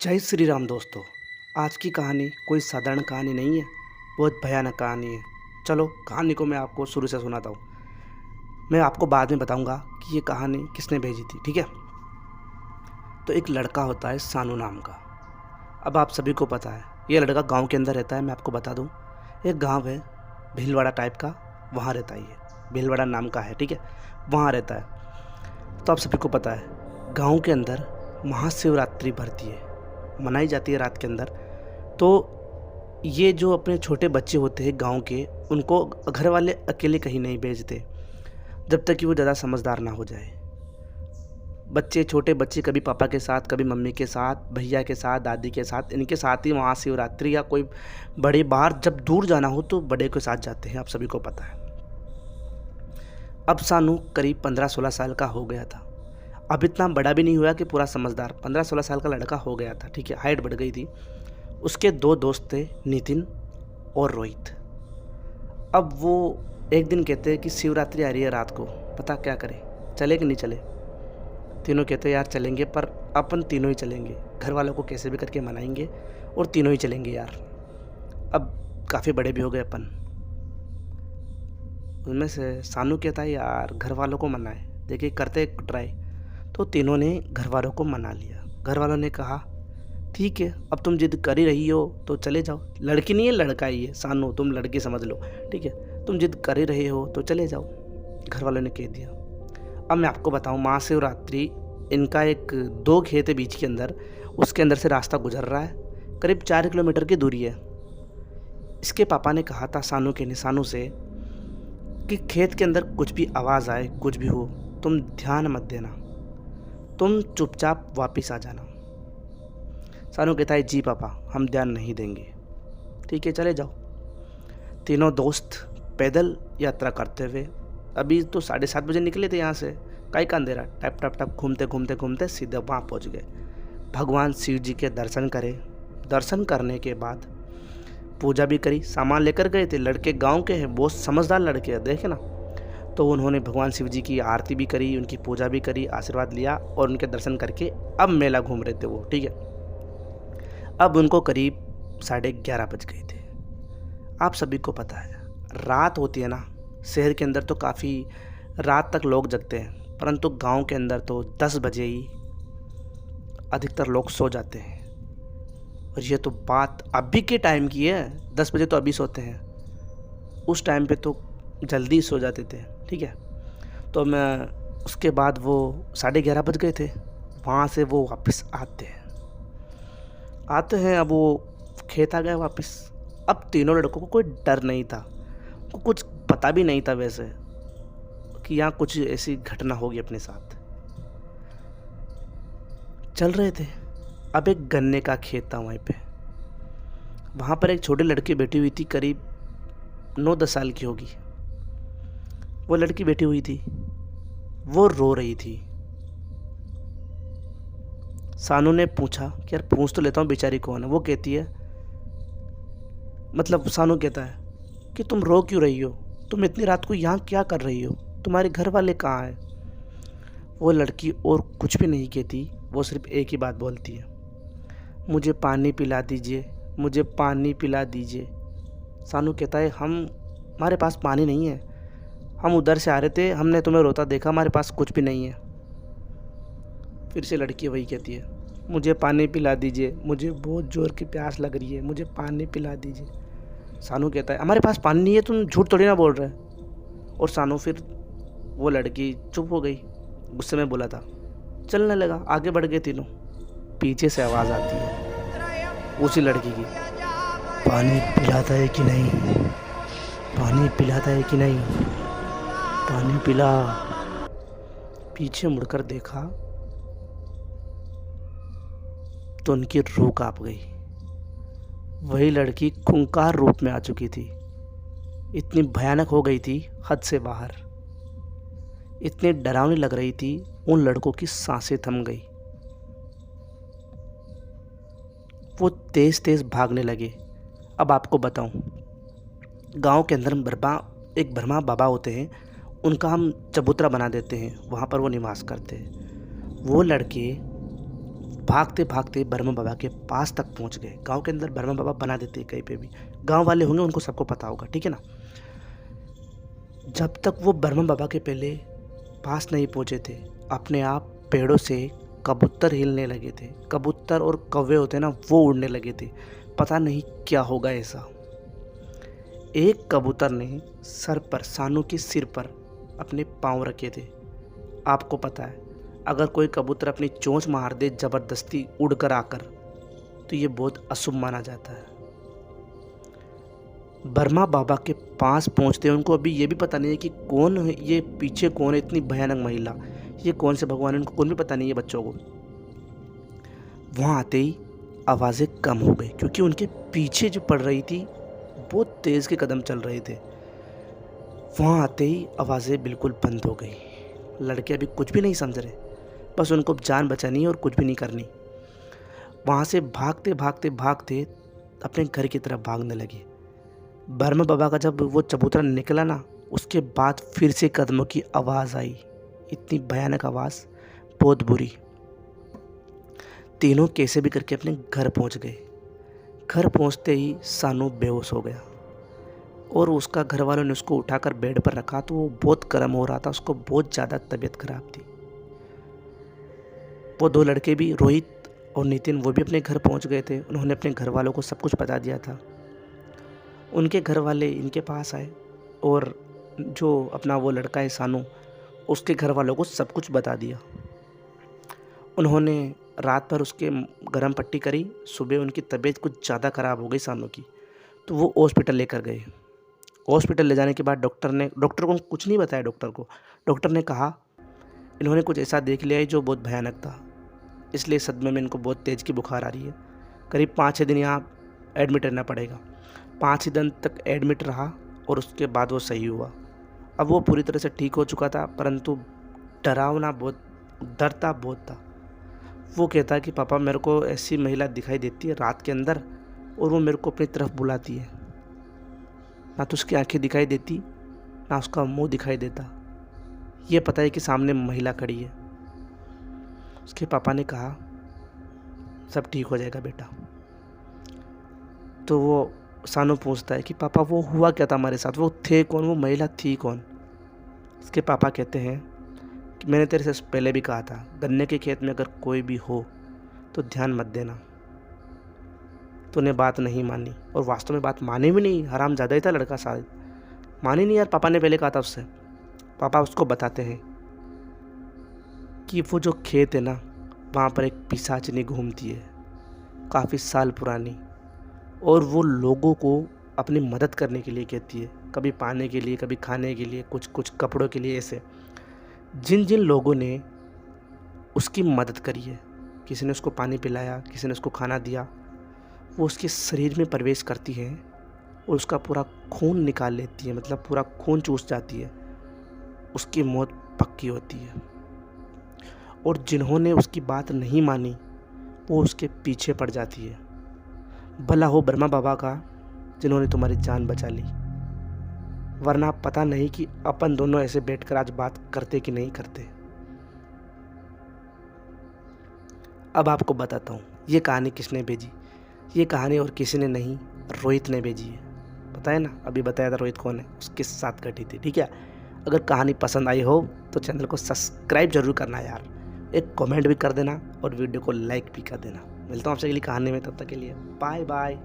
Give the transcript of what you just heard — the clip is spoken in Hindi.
जय श्री राम दोस्तों। आज की कहानी कोई साधारण कहानी नहीं है, बहुत भयानक कहानी है। चलो कहानी को मैं आपको शुरू से सुनाता हूँ। मैं आपको बाद में बताऊँगा कि ये कहानी किसने भेजी थी, ठीक है। तो एक लड़का होता है सानू नाम का। अब आप सभी को पता है ये लड़का गांव के अंदर रहता है। मैं आपको बता दूं, एक गांव है भीलवाड़ा टाइप का, वहाँ रहता है ये। भीलवाड़ा नाम का है, ठीक है, वहाँ रहता है। तो आप सभी को पता है गांव के अंदर महाशिवरात्रि भरती है, मनाई जाती है रात के अंदर। तो ये जो अपने छोटे बच्चे होते हैं गांव के, उनको घर वाले अकेले कहीं नहीं भेजते जब तक कि वो ज़्यादा समझदार ना हो जाए। बच्चे, छोटे बच्चे कभी पापा के साथ, कभी मम्मी के साथ, भैया के साथ, दादी के साथ, इनके साथ ही महाशिवरात्रि या कोई बड़े बाहर जब दूर जाना हो तो बड़े के साथ जाते हैं, आप सभी को पता है। अब सानू करीब 15-16 साल का हो गया था। अब इतना बड़ा भी नहीं हुआ कि पूरा समझदार, 15-16 साल का लड़का हो गया था, ठीक है, हाइट बढ़ गई थी। उसके दो दोस्त थे, नितिन और रोहित। अब वो एक दिन कहते हैं कि शिवरात्रि आ रही है रात को, पता क्या करें, चले कि नहीं चले। तीनों कहते हैं यार चलेंगे, पर अपन तीनों ही चलेंगे, घर वालों को कैसे भी करके मनाएंगे और तीनों ही चलेंगे यार। अब काफ़ी बड़े भी हो गए अपन। उनमें से सानू कहता है यार घर वालों को मनाए, देखिए करते ट्राई। तो तीनों ने घर वालों को मना लिया। घर वालों ने कहा ठीक है, अब तुम जिद कर ही रही हो तो चले जाओ। लड़की नहीं है, लड़का ही है, सानू तुम लड़की समझ लो, ठीक है, तुम जिद कर ही रहे हो तो चले जाओ, घर वालों ने कह दिया। अब मैं आपको बताऊं, महाशिवरात्रि इनका एक 2 खेत है बीच के अंदर, उसके अंदर से रास्ता गुजर रहा है, करीब 4 किलोमीटर की दूरी है। इसके पापा ने कहा था सानू के निशानों से कि खेत के अंदर कुछ भी आवाज़ आए, कुछ भी हो, तुम ध्यान मत देना, तुम चुपचाप वापस आ जाना। सानू कहता है जी पापा, हम ध्यान नहीं देंगे। ठीक है, चले जाओ। तीनों दोस्त पैदल यात्रा करते हुए, अभी तो 7:30 बजे निकले थे यहाँ से, काई का अंधेरा, टप टप टप घूमते घूमते घूमते सीधे वहाँ पहुँच गए। भगवान शिव जी के दर्शन करे। दर्शन करने के बाद पूजा भी करी, सामान लेकर गए थे, लड़के गांव के हैं, बहुत समझदार लड़के हैं, देखे ना। तो उन्होंने भगवान शिव जी की आरती भी करी, उनकी पूजा भी करी, आशीर्वाद लिया और उनके दर्शन करके अब मेला घूम रहे थे वो, ठीक है। अब उनको करीब 11:30 बज गए थे। आप सभी को पता है रात होती है ना, शहर के अंदर तो काफ़ी रात तक लोग जगते हैं, परंतु गांव के अंदर तो 10 बजे ही अधिकतर लोग सो जाते हैं। और ये तो बात अभी के टाइम की है, 10 बजे तो अभी सोते हैं, उस टाइम पे तो जल्दी सो जाते थे, ठीक है। तो मैं उसके बाद वो 11:30 बज गए थे, वहाँ से वो वापस आते हैं। अब वो खेत आ गए वापस। अब तीनों लड़कों को कोई डर नहीं था, को कुछ पता भी नहीं था वैसे कि यहाँ कुछ ऐसी घटना होगी अपने साथ। चल रहे थे, अब एक गन्ने का खेत था वहीं पे। वहाँ पर एक छोटी लड़की बैठी हुई थी, करीब 9-10 साल की होगी। वो लड़की बैठी हुई थी, वो रो रही थी। सानू ने पूछा कि यार पूछ तो लेता हूँ बेचारी कौन है। वो कहती है, मतलब सानू कहता है कि तुम रो क्यों रही हो, तुम इतनी रात को यहाँ क्या कर रही हो, तुम्हारे घर वाले कहाँ हैं। वो लड़की और कुछ भी नहीं कहती, वो सिर्फ एक ही बात बोलती है, मुझे पानी पिला दीजिए, मुझे पानी पिला दीजिए। सानू कहता है हमारे पास पानी नहीं है, हम उधर से आ रहे थे, हमने तुम्हें रोता देखा, हमारे पास कुछ भी नहीं है। फिर से लड़की वही कहती है, मुझे पानी पिला दीजिए, मुझे बहुत ज़ोर की प्यास लग रही है, मुझे पानी पिला दीजिए। सानू कहता है हमारे पास पानी नहीं है, तुम झूठ थोड़ी ना बोल रहे। और सानू, फिर वो लड़की चुप हो गई, गुस्से में बोला था, चलने लगा, आगे बढ़ गए तीनों। पीछे से आवाज़ आती है उसी लड़की की, पानी पिलाता है कि नहीं, पानी पिलाता है कि नहीं, पानी पिला। पीछे मुड़कर देखा तो उनकी रूह कांप गई। वही लड़की खूंखार रूप में आ चुकी थी, इतनी भयानक हो गई थी हद से बाहर, इतनी डरावनी लग रही थी, उन लड़कों की सांसें थम गई। वो तेज तेज भागने लगे। अब आपको बताऊं, गांव के अंदर एक ब्रह्मा बाबा होते हैं, उनका हम चबूतरा बना देते हैं, वहाँ पर वो निवास करते हैं। वो लड़के भागते भागते ब्रह्मा बाबा के पास तक पहुंच गए। गांव के अंदर ब्रह्मा बाबा बना देते हैं कहीं पे भी, गांव वाले होंगे उनको सबको पता होगा, ठीक है ना। जब तक वो ब्रह्मा बाबा के पहले पास नहीं पहुंचे थे, अपने आप पेड़ों से कबूतर हिलने लगे थे। कबूतर और कौवे होते हैं ना, वो उड़ने लगे थे। पता नहीं क्या होगा ऐसा। एक कबूतर ने सर पर, सानू के सिर पर अपने पाँव रखे थे। आपको पता है, अगर कोई कबूतर अपनी चोंच मार दे ज़बरदस्ती उड़कर आकर, तो ये बहुत अशुभ माना जाता है। ब्रह्मा बाबा के पास पहुंचते उनको अभी ये भी पता नहीं है कि कौन है ये, पीछे कौन है, इतनी भयानक महिला, ये कौन से भगवान है, उनको कौन भी पता नहीं है बच्चों को। वहाँ आते ही आवाज़ें कम हो गई, क्योंकि उनके पीछे जो पड़ रही थी बहुत तेज़ के कदम चल रहे थे। वहाँ आते ही आवाज़ें बिल्कुल बंद हो गई। लड़के अभी कुछ भी नहीं समझ रहे, बस उनको जान बचानी है और कुछ भी नहीं करनी। वहाँ से भागते भागते भागते अपने घर की तरफ भागने लगे। ब्रह्मा बाबा का जब वो चबूतरा निकला ना, उसके बाद फिर से कदमों की आवाज़ आई, इतनी भयानक आवाज़, बहुत बुरी। तीनों कैसे भी करके अपने घर पहुंच गए। घर पहुंचते ही सानू बेहोश हो गया और उसका घर वालों ने उसको उठाकर बेड पर रखा, तो वो बहुत गर्म हो रहा था, उसको बहुत ज़्यादा तबीयत खराब थी। वो दो लड़के भी, रोहित और नितिन, वो भी अपने घर पहुंच गए थे। उन्होंने अपने घर वालों को सब कुछ बता दिया था। उनके घर वाले इनके पास आए और जो अपना वो लड़का है सानू, उसके घर वालों को सब कुछ बता दिया। उन्होंने रात भर उसके गर्म पट्टी करी। सुबह उनकी तबीयत कुछ ज़्यादा ख़राब हो गई सानू की, तो वो हॉस्पिटल लेकर गए। हॉस्पिटल ले जाने के बाद डॉक्टर को कुछ नहीं बताया। डॉक्टर ने कहा इन्होंने कुछ ऐसा देख लिया है जो बहुत भयानक था, इसलिए सदमे में इनको बहुत तेज़ की बुखार आ रही है। करीब 5-6 दिन यहाँ एडमिट रहना पड़ेगा। 5 दिन तक एडमिट रहा और उसके बाद वो सही हुआ। अब वो पूरी तरह से ठीक हो चुका था, परंतु डरावना बहुत, डरता बहुत था। वो कहता कि पापा मेरे को ऐसी महिला दिखाई देती है रात के अंदर और वो मेरे को अपनी तरफ बुलाती है। ना तो उसकी आंखें दिखाई देती, ना उसका मुंह दिखाई देता। ये पता है कि सामने महिला खड़ी है। उसके पापा ने कहा सब ठीक हो जाएगा बेटा। तो वो सानू पूछता है कि पापा वो हुआ क्या था हमारे साथ, वो थे कौन, वो महिला थी कौन। उसके पापा कहते हैं कि मैंने तेरे से पहले भी कहा था, गन्ने के खेत में अगर कोई भी हो तो ध्यान मत देना। तूने बात नहीं मानी और वास्तव में बात मानी भी नहीं, हराम ज़्यादा ही था लड़का, शायद मानी नहीं यार। पापा ने पहले कहा था उससे। पापा उसको बताते हैं कि वो जो खेत है ना, वहाँ पर एक पिशाचनी घूमती है, काफ़ी साल पुरानी, और वो लोगों को अपनी मदद करने के लिए कहती है, कभी पाने के लिए, कभी खाने के लिए, कुछ कुछ कपड़ों के लिए। ऐसे जिन जिन लोगों ने उसकी मदद करी है, किसी ने उसको पानी पिलाया, किसी ने उसको खाना दिया, वो उसके शरीर में प्रवेश करती है और उसका पूरा खून निकाल लेती है, मतलब पूरा खून चूस जाती है। उसकी मौत पक्की होती है। और जिन्होंने उसकी बात नहीं मानी वो उसके पीछे पड़ जाती है। भला हो ब्रह्मा बाबा का जिन्होंने तुम्हारी जान बचा ली, वरना पता नहीं कि अपन दोनों ऐसे बैठकर आज बात करते कि नहीं करते। अब आपको बताता हूँ ये कहानी किसने भेजी। ये कहानी और किसी ने नहीं, रोहित ने भेजी है। पता है ना, अभी बताया था रोहित कौन है, उसके साथ घटी थी। ठीक है, अगर कहानी पसंद आई हो तो चैनल को सब्सक्राइब जरूर करना यार, एक कमेंट भी कर देना और वीडियो को लाइक भी कर देना। मिलता हूँ आपसे अगली कहानी में, तब तक के लिए बाय बाय।